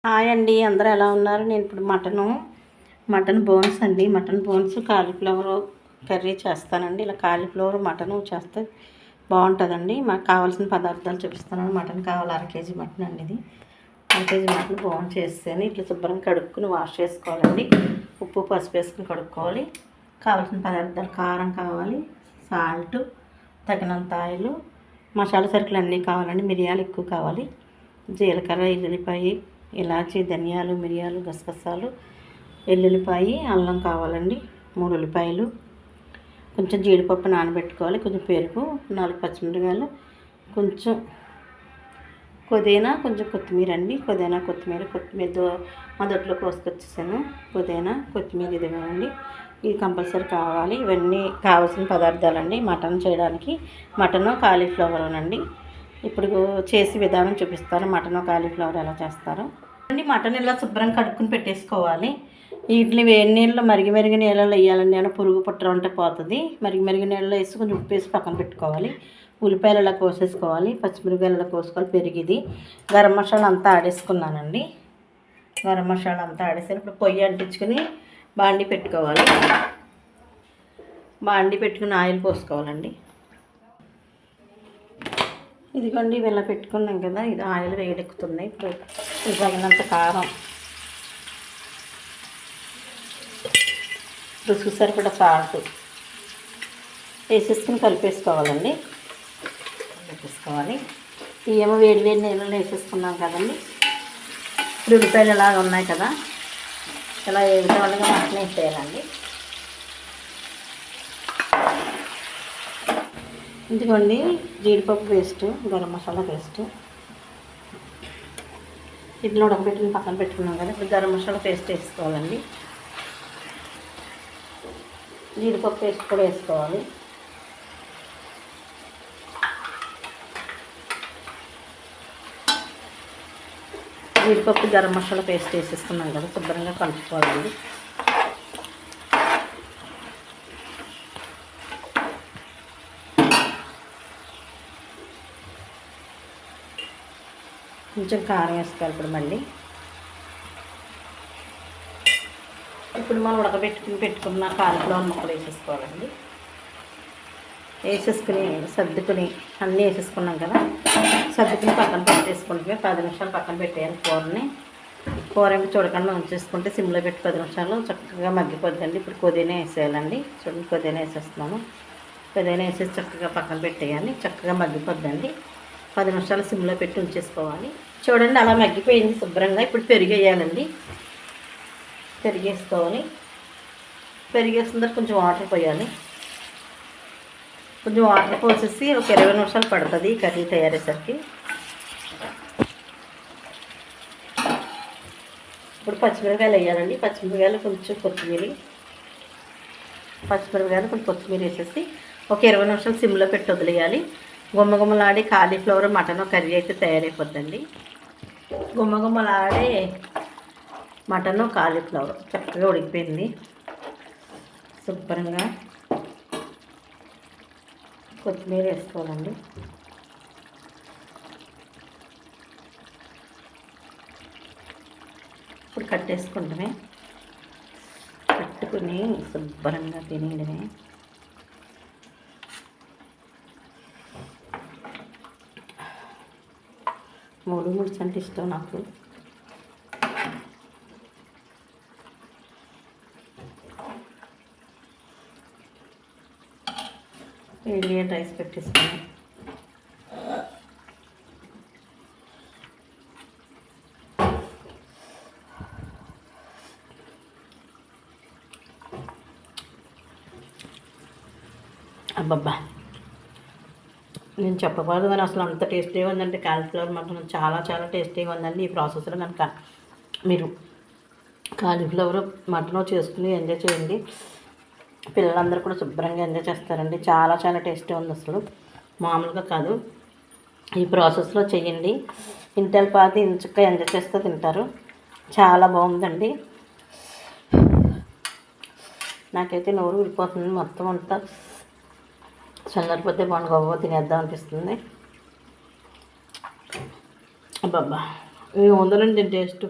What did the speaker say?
Hi అండి, అందరూ ఎలా ఉన్నారు? నేను ఇప్పుడు మటన్ బోన్స్ అండి, మటన్ బోన్స్ కాలీఫ్లవర్ కర్రీ చేస్తానండి. ఇలా కాలీఫ్లవర్ మటన్ చేస్తే బాగుంటుందండి. మాకు కావాల్సిన పదార్థాలు చూపిస్తున్నాను. మటన్ కావాలి, 1/2 కేజీ మటన్ అండి. ఇది 1/2 కేజీ మటన్ బోన్ చేస్తేనే ఇట్లా శుభ్రం కడుక్కుని వాష్ చేసుకోవాలండి. ఉప్పు పసుపు వేసుకుని కడుక్కోవాలి. కావాల్సిన పదార్థాలు కారం కావాలి, సాల్ట్, తగినంత ఆయిల్, మసాలా సరుకులు అన్నీ కావాలండి. మిరియాలు ఎక్కువ కావాలి, జీలకర్ర, ఎల్లుల్లిపాయ, ఇలాచి, ధనియాలు, మిరియాలు, గసగసాలు, ఎల్లుల్లిపాయ, అల్లం కావాలండి, 3 ఉల్లిపాయలు, కొంచెం జీడిపప్పు నానబెట్టుకోవాలి, కొంచెం పెరుగు, 4 పచ్చిమిరపకాయలు, కొంచెం పుదీనా, కొంచెం కొత్తిమీర అండి. కొత్తిమీర మా దొడ్లో కోసుకొచ్చేసాను. పుదీనా, కొత్తిమీర ఇదిగోండి. ఇది కంపల్సరీ కావాలి. ఇవన్నీ కావాల్సిన పదార్థాలండి మటన్ చేయడానికి. మటను కాలీఫ్లవర్ అండి. ఇప్పుడు చేసే విధానం చూపిస్తాను. మటన్ కాలీఫ్లవర్ ఎలా చేస్తారో అండి. మటన్ ఇలా శుభ్రం కడుక్కుని పెట్టేసుకోవాలి. వీటిని వేడి నీళ్ళలో మరిగి నీళ్ళలో వేయాలండి. ఏమైనా పురుగు పుట్ర ఉంటే పోతుంది. మరిగి నీళ్ళలో వేసి కొంచెం ఉప్పు వేసి పక్కన పెట్టుకోవాలి. ఉల్లిపాయలు ఇలా కోసేసుకోవాలి, పచ్చిమిరపకాయలు ఇలా కోసుకోవాలి, పెరిగిది, గరం మసాలా అంతా ఆడేసుకున్నానండి. గరం మసాలా అంతా ఆడేసాను. ఇప్పుడు పొయ్యి అంటించుకుని బాండి పెట్టుకోవాలి. బాండి పెట్టుకుని ఆయిల్ పోసుకోవాలండి. ఇదిగోండి, ఇవి ఇలా పెట్టుకున్నాం కదా, ఇది ఆయిల్ వేడెక్కుతుంది. ఇప్పుడు తగినంత కారం, రుచికి సరిపడా సాల్ట్ వేసేసుకుని కలిపేసుకోవాలండి. ఏమో వేడి నీళ్ళలో వేసేసుకున్నాం కదండి. ఇప్పుడు ఉల్లిపాయలు ఇలాగ ఉన్నాయి కదా, ఇలా వేసుకోవాలిగా మటన్ వేసేయాలండి. ఇదిగోండి, జీడిపప్పు పేస్ట్, గరం మసాలా పేస్ట్, ఇట్లా ఉడకబెట్టుకుని పక్కన పెట్టుకున్నాం కదా. ఇప్పుడు గరం మసాలా పేస్ట్ వేసుకోవాలండి. జీడిపప్పు పేస్ట్ కూడా వేసుకోవాలి. జీడిపప్పు, గరం మసాలా పేస్ట్ వేసేసుకున్నాం కదా, శుభ్రంగా కలుపుకోవాలండి. కొంచెం కారం వేసుకోవాలి. ఇప్పుడు మనం పెట్టుకున్న కాలీఫ్లవర్ ముక్కలు వేసేసుకోవాలండి. వేసేసుకుని సర్దుకుని అన్నీ వేసేసుకున్నాం కదా, సర్దుకుని పక్కన పెట్టేసుకుంటే 10 నిమిషాలు పక్కన పెట్టేయాలి. కూర ఏమి చూడకుండా ఉంచేసుకుంటే సిమ్లో పెట్టి 10 నిమిషాలు చక్కగా మగ్గిపోద్దండి. ఇప్పుడు పుదీనా వేసేయాలండి. చూడండి, పుదీనా వేసేస్తున్నాను. పుదీనా వేసేసి చక్కగా పక్కన పెట్టేయాలి. చక్కగా మగ్గిపోద్దండి. 10 నిమిషాలు సిమ్లో పెట్టి ఉంచేసుకోవాలి. చూడండి, అలా మగ్గిపోయింది శుభ్రంగా. ఇప్పుడు పెరిగేయాలండి. పెరిగేసుకోవాలి. పెరిగేసిన తర్వాత కొంచెం వాటర్ పోయాలి. కొంచెం వాటర్ పోసేసి ఒక 20 నిమిషాలు పడుతుంది ఈ కర్రీ తయారయ్యేసరికి. ఇప్పుడు పచ్చిమిరపకాయలు వేయాలండి. పచ్చిమిరపకాయలు, కొంచెం కొత్తిమీర వేసేసి ఒక 20 నిమిషాలు సిమ్లో పెట్టి వదిలేయాలి. గుమ్మగుమ్మలాడి కాలీఫ్లవర్ మటన్ కర్రీ అయితే తయారైపోద్దండి. గుమ్మగుమ్మలాడే మటను కాలీఫ్లవర్ చక్కగా ఉడికిపోయింది శుభ్రంగా. కొత్తిమీర వేసుకోవాలండి. ఇప్పుడు కట్టుకుని శుభ్రంగా తినేయడమే. మూడు అంటే ఇష్టం నాకు. వేడి రైస్ పెట్టేసుకున్నాను. అబ్బబ్బా, నేను చెప్పకూడదు కానీ అసలు అంత టేస్టీగా ఉందంటే కాలీఫ్లవర్ మటన్ చాలా టేస్టీగా ఉందండి. ఈ ప్రాసెస్లో కనుక మీరు కాలీఫ్లవర్ మటన్ చేసుకుని ఎంజాయ్ చేయండి. పిల్లలందరూ కూడా శుభ్రంగా ఎంజాయ్ చేస్తారండి. చాలా టేస్టీ ఉంది, అసలు మామూలుగా కాదు. ఈ ప్రాసెస్లో చేయండి. ఇంటల్ పాతి ఇంచుక ఎంజాయ్ చేస్తే తింటారు. చాలా బాగుందండి. నాకైతే నోరు ఊరిపోతుంది. మొత్తం అంతా చల్లారిపోతే బాగుండు, తినేద్దాం అనిపిస్తుంది. అబ్బబ్బా, ఇది ఉందండి టేస్ట్.